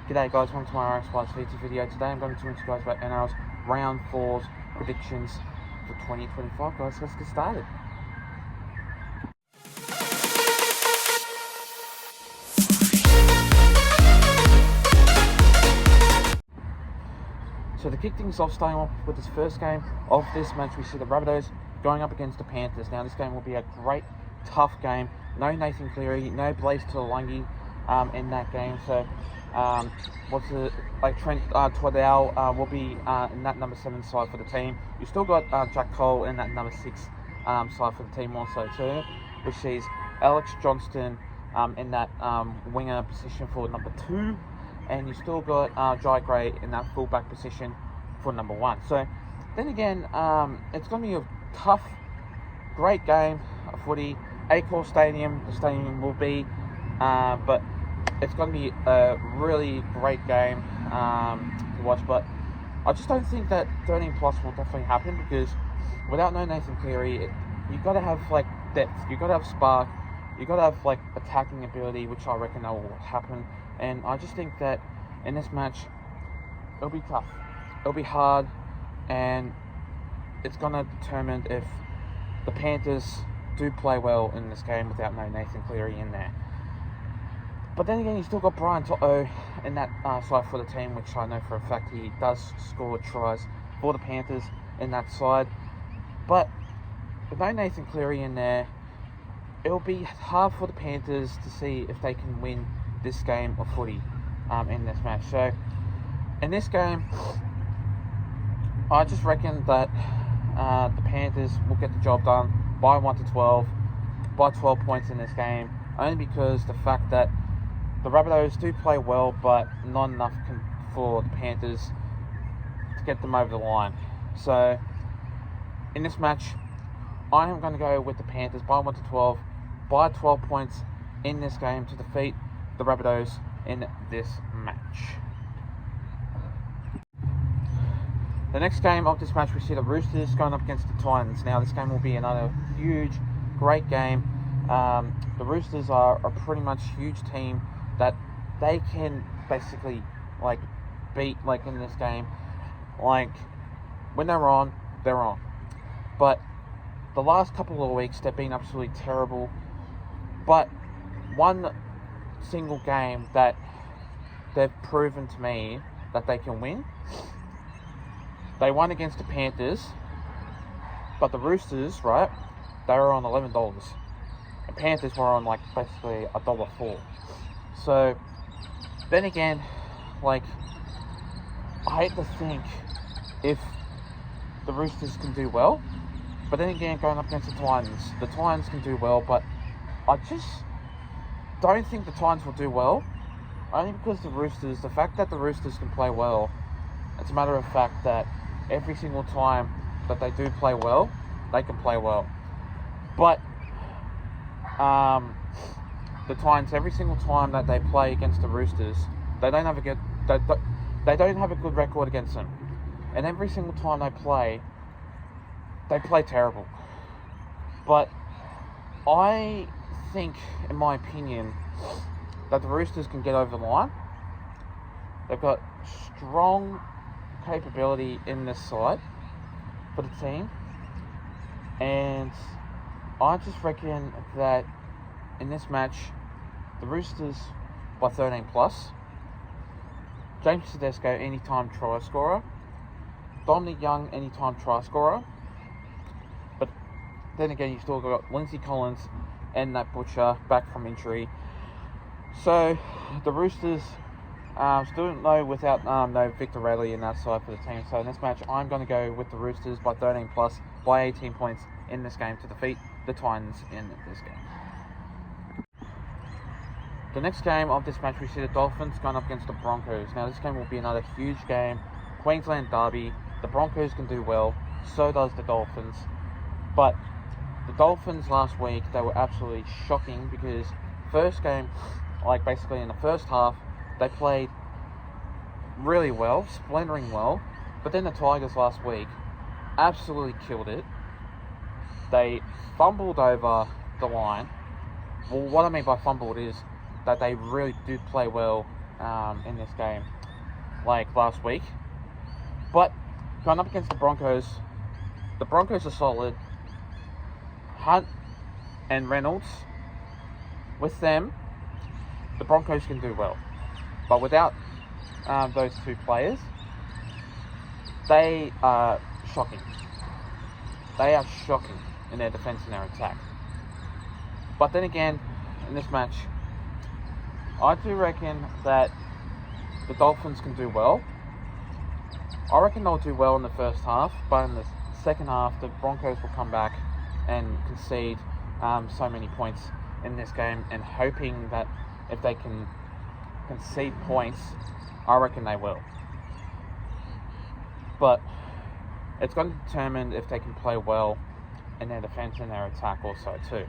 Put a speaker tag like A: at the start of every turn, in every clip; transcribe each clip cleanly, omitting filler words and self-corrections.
A: G'day guys, welcome to my Nrl Round video. Today I'm going to talk to you guys about NRL's Round 4's predictions for 2025. Guys, let's get started. So to kick things off, starting off with this first game of this match, we see the Rabbitohs going up against the Panthers. Now this game will be a great, tough game. No Nathan Cleary, no Blaze Tuilagi in that game. So Trent Twardell will be in that number 7 side for the team. You still got Jack Cole in that number 6 side for the team also too, which sees Alex Johnston in that winger position for number 2, and you still got Jai Gray in that fullback position for number 1. So then again, it's going to be a tough, great game of footy. Accor Stadium, the stadium will be, but it's going to be a really great game to watch. But I just don't think that 13 plus will definitely happen, because without no Nathan Cleary, you got to have depth, you got to have spark, you got to have attacking ability, which I reckon that will happen. And I just think that in this match, it'll be tough, it'll be hard, and it's going to determine if the Panthers do play well in this game without no Nathan Cleary in there. But then again, you still got Brian To'o in that side for the team, which I know for a fact he does score tries for the Panthers in that side. But with no Nathan Cleary in there, it'll be hard for the Panthers to see if they can win this game of footy in this match. So in this game, I just reckon that the Panthers will get the job done by 1 to 12, by 12 points in this game, only because the fact that the Rabbitohs do play well, but not enough for the Panthers to get them over the line. So in this match, I am going to go with the Panthers by 1 to 12, by 12 points in this game to defeat the Rabbitohs in this match. The next game of this match, we see the Roosters going up against the Titans. Now this game will be another huge, great game. The Roosters are a pretty much huge team that they can basically beat in this game. When they're on, they're on. But the last couple of weeks they've been absolutely terrible. But one single game that they've proven to me that they can win, they won against the Panthers. But the Roosters, right, they were on $11. The Panthers were on basically $1.04. So then again, I hate to think if the Roosters can do well, but then again, going up against the Titans can do well, but I just don't think the Titans will do well, only because the fact that the Roosters can play well, it's a matter of fact that every single time that they do play well, they can play well. But the Titans, every single time that they play against the Roosters, they don't have a good record against them, and every single time they play terrible. But I think, in my opinion, that the Roosters can get over the line. They've got strong capability in this side for the team, and I just reckon that in this match, the Roosters by 13 plus. James Tedesco, anytime try scorer. Dominic Young, anytime try scorer. But then again, you still got Lindsay Collins and that Butcher back from injury. So the Roosters still no without no Victor Radley in that side for the team. So in this match, I'm going to go with the Roosters by 13 plus, by 18 points in this game to defeat the Titans in this game. The next game of this match, we see the Dolphins going up against the Broncos. Now this game will be another huge game, Queensland derby. The Broncos can do well, so does the Dolphins. But the Dolphins last week, they were absolutely shocking, because first game, basically in the first half, they played really well, splendouring well. But then the Tigers last week absolutely killed it. They fumbled over the line. Well, what I mean by fumbled is that they really do play well in this game like last week. But going up against the Broncos are solid. Hunt and Reynolds, with them, the Broncos can do well. But without those two players, they are shocking. They are shocking in their defence and their attack. But then again, in this match, I do reckon that the Dolphins can do well. I reckon they'll do well in the first half, but in the second half, the Broncos will come back and concede so many points in this game, and hoping that if they can concede points, I reckon they will. But it's going to determine if they can play well in their defence and their attack also too.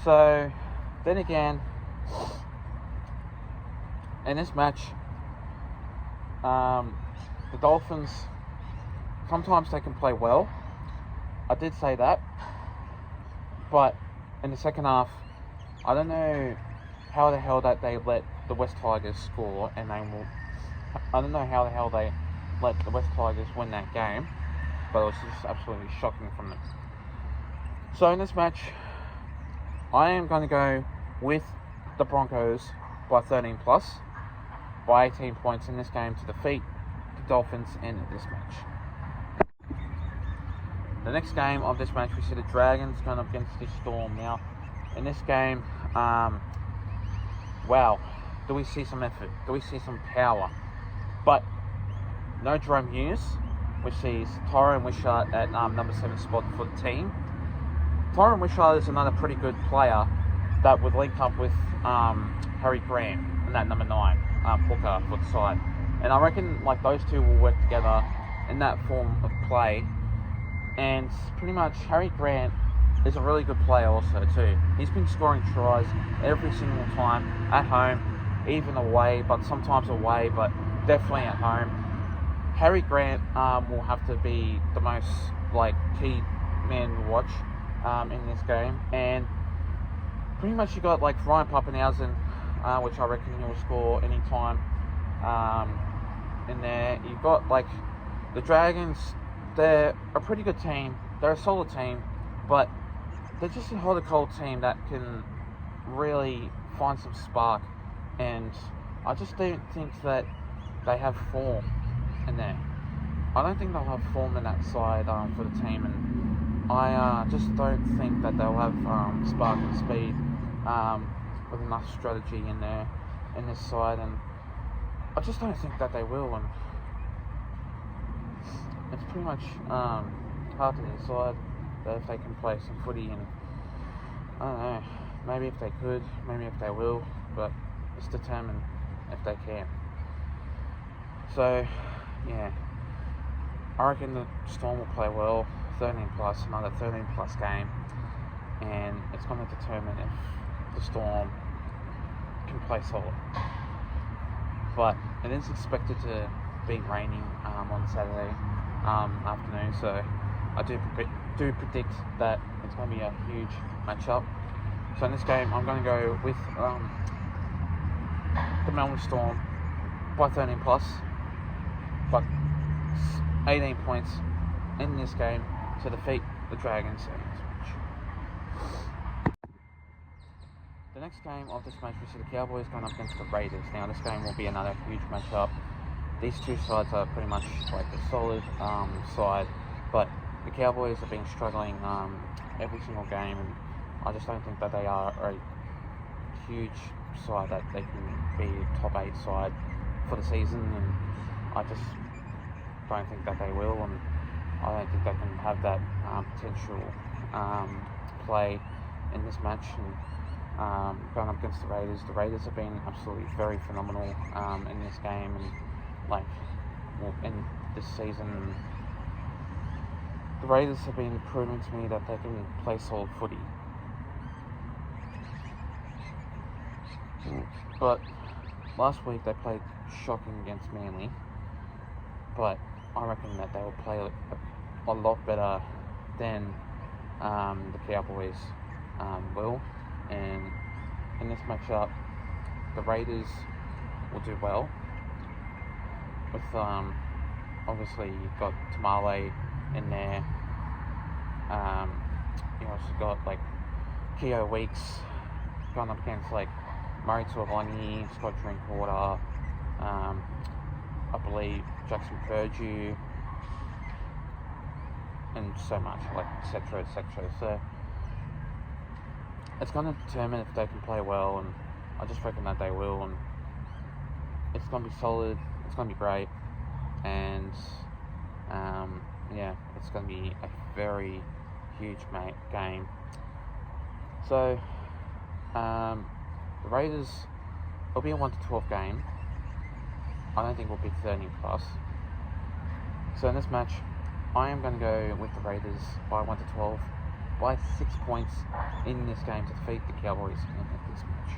A: So then again, in this match, the Dolphins, sometimes they can play well. I did say that. But in the second half, I don't know how the hell that they let the West Tigers score, and I don't know how the hell they let the West Tigers win that game, but it was just absolutely shocking from them. So in this match, I am going to go with the Broncos by 13 plus, by 18 points in this game to defeat the Dolphins in this match. The next game of this match, we see the Dragons going up against the Storm. Now, in this game, wow, do we see some effort? Do we see some power? But no Jerome Hughes, which sees Tyron Wishart at number 7 spot for the team. Tyron Wishart is another pretty good player that would link up with Harry Grant in that number 9 hooker for the side. And I reckon like those two will work together in that form of play. And pretty much Harry Grant is a really good player also too. He's been scoring tries every single time at home, even away, but sometimes away, but definitely at home. Harry Grant will have to be the most like key man to watch in this game. And pretty much you got like Ryan Papenhuyzen, which I reckon he'll score anytime in there. You've got like the Dragons. They're a pretty good team. They're a solid team, but they're just a hot and cold team that can really find some spark. And I just don't think that they have form in there. I don't think they'll have form in that side for the team, and I just don't think that they'll have spark and speed with enough strategy in there in this side, and I just don't think that they will. And it's pretty much hard to decide that if they can play some footy, and I don't know, maybe if they could, maybe if they will, but it's determined if they can. So, yeah, I reckon the Storm will play well, 13 plus, another 13 plus game, and it's going to determine if the Storm can play solid. But it is expected to be raining on Saturday afternoon, so I do predict that it's going to be a huge matchup. So in this game, I'm going to go with the Melbourne Storm by 13 plus, but 18 points in this game to defeat the Dragons in this match. The next game of this match, we see the Cowboys going up against the Raiders. Now this game will be another huge matchup. These two sides are pretty much like a solid side, but the Cowboys have been struggling every single game, and I just don't think that they are a huge side that they can be a top 8 side for the season, and I just don't think that they will, and I don't think they can have that potential to play in this match. And going up against the Raiders have been absolutely very phenomenal in this game, and in this season, the Raiders have been proving to me that they can play solid footy. But last week they played shocking against Manly, but I reckon that they will play a lot better than the Cowboys will. And in this matchup, the Raiders will do well. With obviously you've got Tamale in there. You also got like Keogh Weeks going up against like Murray Tuolungi, Scott Drinkwater, I believe Jackson Purdue, and so much, like etc. etc. So it's going to determine if they can play well, and I just reckon that they will, and it's going to be solid, it's going to be great, and yeah, it's going to be a very huge game. So the Raiders, it'll be a 1 to 12 game. I don't think we'll be 13 plus. So in this match, I am going to go with the Raiders by 1 to 12, by 6 points in this game to defeat the Cowboys in this match.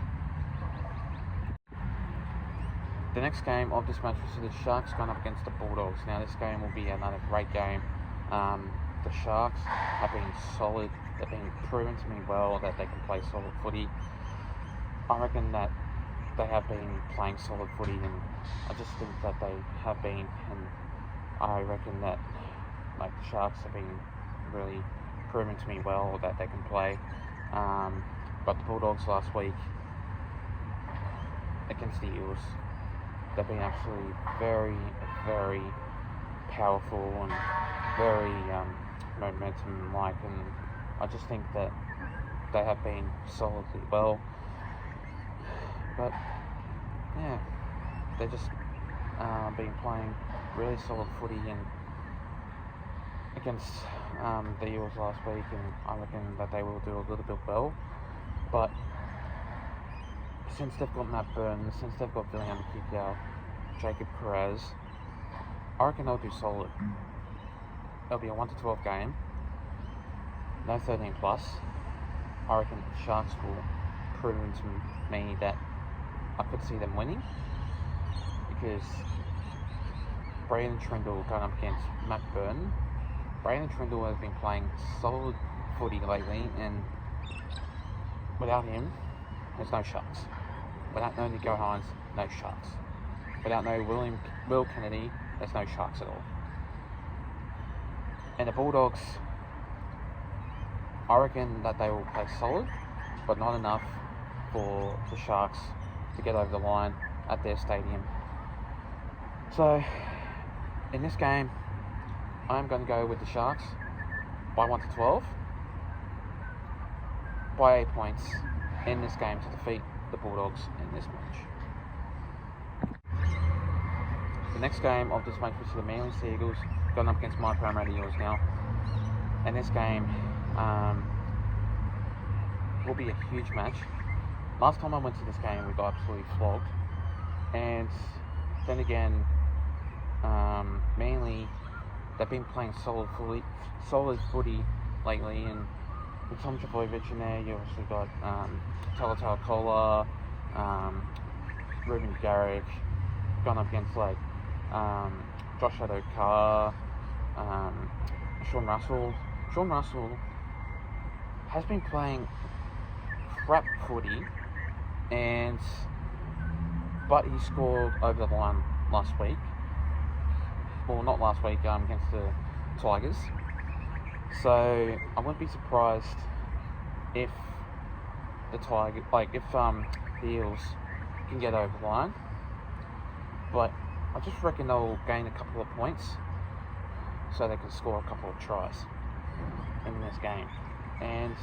A: The next game of this match was the Sharks going up against the Bulldogs. Now this game will be another great game. The Sharks have been solid. They've been proven to me well that they can play solid footy. I reckon that they have been playing solid footy, and I just think that they have been, and I reckon that like the Sharks have been really proven to me well that they can play. But the Bulldogs last week against the Eels, they've been absolutely very, very powerful and very momentum-like, and I just think that they have been solidly well. But yeah, they've just been playing really solid footy and against the Eels last week, and I reckon that they will do a little bit well. But since they've got Matt Burns, since they've got Viliame Kikau, Jacob Perez, I reckon they'll do solid. It'll be a 1 to 12 game, no 13 plus. I reckon the Sharks will prove to me that I could see them winning, because Braden Trindle going up against Matt Burton. Braden Trindle has been playing solid footy lately, and without him, there's no Sharks. Without no Nico Hines, no Sharks. Without no Will Kennedy, there's no Sharks at all. And the Bulldogs, I reckon that they will play solid, but not enough for the Sharks to get over the line at their stadium. So, in this game, I'm going to go with the Sharks by 1 to 12, by 8 points in this game to defeat the Bulldogs in this match. The next game of this match was the Manly Sea Eagles going up against my Parramatta Eels now. And this game will be a huge match. Last time I went to this game, we got absolutely flogged. And then again, Manly, they've been playing solid footy lately, and with Tom Trbojevic in there, you also got Talatau Kola, Ruben Garrick, gone up against like Josh Adokar, Sean Russell. Sean Russell has been playing crap footy, but he scored over the line last week. Well, not last week, against the Tigers. So I wouldn't be surprised if the Eels can get over the line. But I just reckon they'll gain a couple of points so they can score a couple of tries in this game. And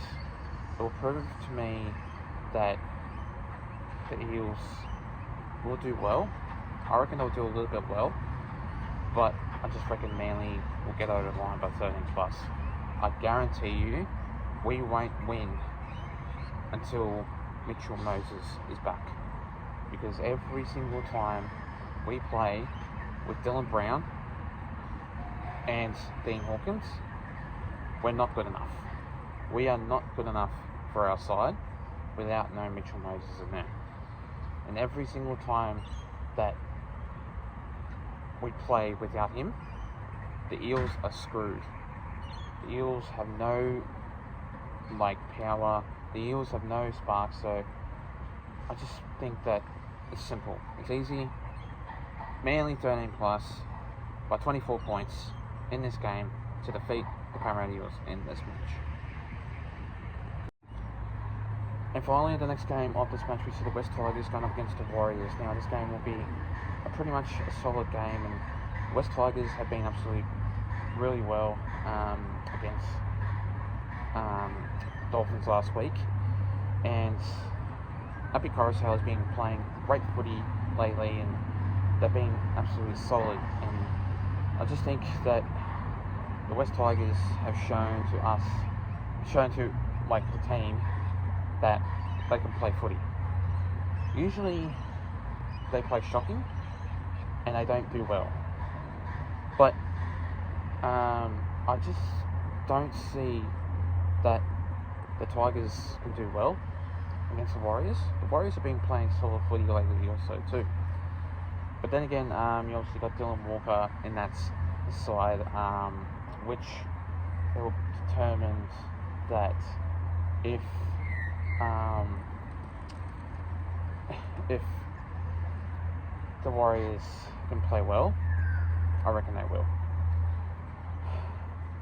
A: it will prove to me that the Eels will do well. I reckon they'll do a little bit well, but I just reckon Manly will get over the line by 13 plus. I guarantee you, we won't win until Mitchell Moses is back. Because every single time we play with Dylan Brown and Dean Hawkins, we're not good enough. We are not good enough for our side without no Mitchell Moses in there. And every single time that we play without him, the Eels are screwed. The Eels have no power. The Eels have no spark. So I just think that It's simple. It's easy. Manly 13 plus by 24 points in this game to defeat the Parramatta Eels in this match. And finally, the next game of this match, we see the West Tigers going up against the Warriors. Now, this game will be pretty much a solid game, and the West Tigers have been absolutely really well against Dolphins last week, and Api Coruscant has been playing great footy lately, and they've been absolutely solid. And I just think that the West Tigers have shown to the team that they can play footy. Usually they play shocking and they don't do well, but I just don't see that the Tigers can do well against the Warriors. The Warriors have been playing solid footy lately also too. But then again, you obviously got Dylan Walker in that side, which will determine that if the Warriors can play well, I reckon they will.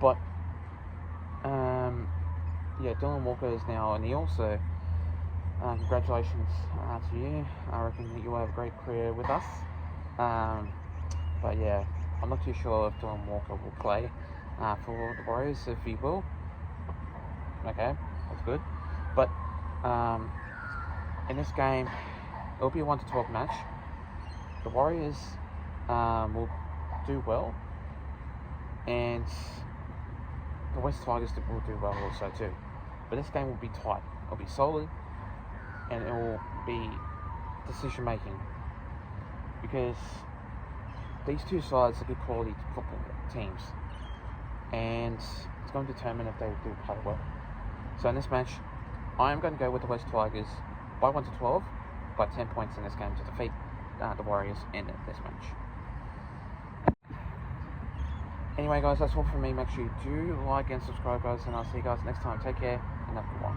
A: But Dylan Walker is now an Eel, so congratulations to you. I reckon that you will have a great career with us. But yeah, I'm not too sure if Dylan Walker will play for the Warriors. If he will, okay, that's good. But in this game, it'll be a 1-12 match. The Warriors will do well, and the West Tigers will do well also too. But this game will be tight. It'll be solid, and it will be decision making, because these two sides are good quality football teams, and it's going to determine if they do play well. So in this match, I am going to go with the West Tigers by 1-12, by 10 points in this game to defeat the Warriors in this match. Anyway guys, that's all from me. Make sure you do like and subscribe guys, and I'll see you guys next time. Take care and have a good one.